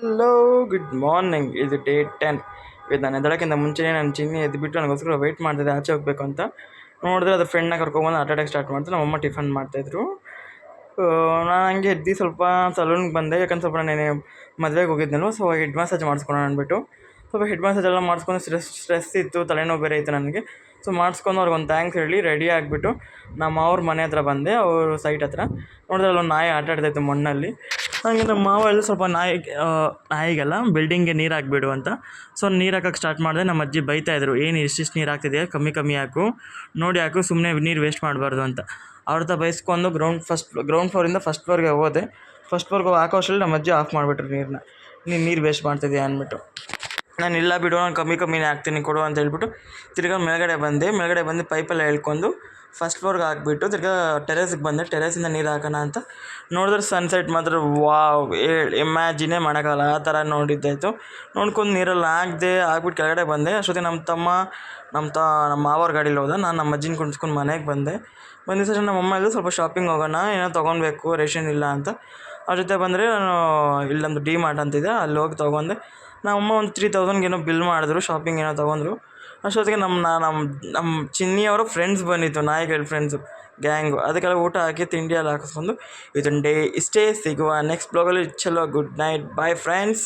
Hello, good morning. ಇದು day 10. ಇದು ನಾನು ಎದ್ದಳಕ್ಕಿಂತ ಮುಂಚೆನೇ ನನ್ನ ಚಿನ್ನಿ ಎದ್ದುಬಿಟ್ಟು ನನಗೋಸ್ಕರ ವೆಯ್ಟ್ ಮಾಡ್ತಿದ್ದೆ ಆಚೆ ಹೋಗ್ಬೇಕು ಅಂತ. ನೋಡಿದ್ರೆ ಅದು ಫ್ರೆಂಡ್ನ ಕರ್ಕೊಂಬಂದು ಆಟ ಆಡೋಕ್ಕೆ ಸ್ಟಾರ್ಟ್ ಮಾಡ್ತು. ನಮ್ಮಮ್ಮ ಟಿಫನ್ ಮಾಡ್ತಾಯಿದ್ರು. ನಾನು ಹಂಗೆ ಎದ್ದು ಸ್ವಲ್ಪ ಸಲೂನ್ಗೆ ಬಂದೆ. ಯಾಕಂದ್ರೆ ಸ್ವಲ್ಪ ನಾನು ಮದುವೆಗೆ ಹೋಗಿದ್ದೆನೋ, ಸೊ ಹೆಡ್ ಮಸಾಜ್ ಮಾಡಿಸ್ಕೊಳೋಣ ಅಂದ್ಬಿಟ್ಟು ಸ್ವಲ್ಪ ಹೆಡ್ ಮಸಾಜ್ ಎಲ್ಲ ಮಾಡಿಸ್ಕೊಂಡು ಸ್ಟ್ರೆಸ್ ಇತ್ತು, ತಲೆನೋವು ಬೇರೆ ಇತ್ತು ನನಗೆ. ಸೊ ಮಾಡಿಸ್ಕೊಂಡು ಅವ್ರಿಗೊಂದು ಥ್ಯಾಂಕ್ಸ್ ಹೇಳಿ ರೆಡಿ ಆಗಿಬಿಟ್ಟು ನಮ್ಮ ಅವ್ರ ಮನೆ ಹತ್ರ ಬಂದೆ. ಅವ್ರ ಸೈಟ್ ಹತ್ರ ನೋಡಿದ್ರೆ ಅಲ್ಲೊಂದು ನಾಯಿ ಆಟ ಆಡ್ತಾಯಿತ್ತು ಮಣ್ಣಲ್ಲಿ. ಹಾಗೆ ನಮ್ಮ ಮಾವ ಎಲ್ಲ ಸ್ವಲ್ಪ ನಾಯಿಗೆಲ್ಲ ಬಿಲ್ಡಿಂಗ್ಗೆ ನೀರು ಹಾಕ್ಬಿಡು ಅಂತ. ಸೊ ನೀರು ಹಾಕಕ್ಕೆ ಸ್ಟಾರ್ಟ್ ಮಾಡಿದೆ. ನಮ್ಮ ಅಜ್ಜಿ ಬೈತಾಯಿದ್ರು, ಏನು ಇಷ್ಟಿಷ್ಟು ನೀರು ಹಾಕ್ತಿದೆಯಾ, ಕಮ್ಮಿ ಹಾಕು, ನೋಡಿ ಹಾಕು, ಸುಮ್ಮನೆ ನೀರು ವೇಸ್ಟ್ ಮಾಡಬಾರ್ದು ಅಂತ. ಅವ್ರ ಹತ್ರ ಬೈಸ್ಕೊಂಡು ಗ್ರೌಂಡ್ ಫ್ಲೋರಿಂದ ಫಸ್ಟ್ ಫ್ಲೋರ್ಗೆ ಹೋದೆ. ಫಸ್ಟ್ ಫ್ಲೋರ್ಗೆ ಹೋಗಿ ಹಾಕೋ ಅಷ್ಟರಲ್ಲಿ ನಮ್ಮ ಅಜ್ಜಿ ಆಫ್ ಮಾಡಿಬಿಟ್ರು ನೀರನ್ನ. ನೀರು ವೇಸ್ಟ್ ಮಾಡ್ತಿದ್ಯಾ ಅಂದ್ಬಿಟ್ಟು. ನಾನು ಇಲ್ಲ ಬಿಡು, ನಾನು ಕಮ್ಮಿನೇ ಹಾಕ್ತೀನಿ ಕೊಡು ಅಂತ ಹೇಳ್ಬಿಟ್ಟು ತಿರ್ಗಾ ಮೇಲ್ಗಡೆ ಬಂದು ಪೈಪೆಲ್ಲ ಎಳ್ಕೊಂಡು ಫಸ್ಟ್ ಫ್ಲೋರ್ಗೆ ಹಾಕ್ಬಿಟ್ಟು ತಿರ್ಗಾ ಟೆರೇಸ್ಗೆ ಬಂದೆ. ಟೆರೇಸಿಂದ ನೀರು ಹಾಕೋಣ ಅಂತ ನೋಡಿದ್ರೆ ಸನ್ಸೆಟ್ ಮಾತ್ರ ವಾವ್, ಇಮ್ಯಾಜಿನೇ ಮಾಡೋಕ್ಕಲ್ಲ, ಆ ಥರ ನೋಡಿದ್ದಾಯಿತು. ನೋಡ್ಕೊಂಡು ನೀರಲ್ಲಿ ಹಾಕ್ಬಿಟ್ಟು ಕೆಳಗಡೆ ಬಂದೆ. ಅಷ್ಟೊತ್ತಿಗೆ ನಮ್ಮ ಮಾವವ್ರ ಗಾಡೀಲಿ ಹೋದ. ನಾನು ನಮ್ಮ ಅಜ್ಜಿನ ಕುಣಿಸ್ಕೊಂಡು ಮನೆಗೆ ಬಂದಿದ್ದ ತಕ್ಷಣ ನಮ್ಮ ಅಮ್ಮ ಎಲ್ಲ ಸ್ವಲ್ಪ ಶಾಪಿಂಗ್ ಹೋಗೋಣ, ಏನೋ ತೊಗೊಬೇಕು, ರೇಷನ್ ಇಲ್ಲ ಅಂತ. ಅವ್ರ ಜೊತೆ ಬಂದರೆ ನಾನು ಇಲ್ಲೊಂದು ಡಿ ಮಾರ್ಟ್ ಅಂತಿದೆ, ಅಲ್ಲಿ ಹೋಗಿ ತೊಗೊಂಡೆ. ನಮ್ಮಮ್ಮ ಒಂದು 3000 ಏನೋ ಬಿಲ್ ಮಾಡಿದ್ರು, ಶಾಪಿಂಗ್ ಏನೋ ತೊಗೊಂಡ್ರು. ಅಷ್ಟೊತ್ತಿಗೆ ನಮ್ಮ ಚಿನ್ನಿಯವರ ಫ್ರೆಂಡ್ಸ್ ಬಂದಿತ್ತು, ನಾಯಿಗಳ ಫ್ರೆಂಡ್ಸು ಗ್ಯಾಂಗು. ಅದಕ್ಕೆಲ್ಲ ಊಟ ಹಾಕಿ ತಿಂಡಿ ಎಲ್ಲ ಹಾಕಿಸ್ಕೊಂಡು ಇದೊಂದು ಡೇ ಇಷ್ಟೇ. ಸಿಗುವ ನೆಕ್ಸ್ಟ್ ಬ್ಲಾಗಲ್ಲಿ. ಚಲೋ, ಗುಡ್ ನೈಟ್, ಬಾಯ್ ಫ್ರೆಂಡ್ಸ್.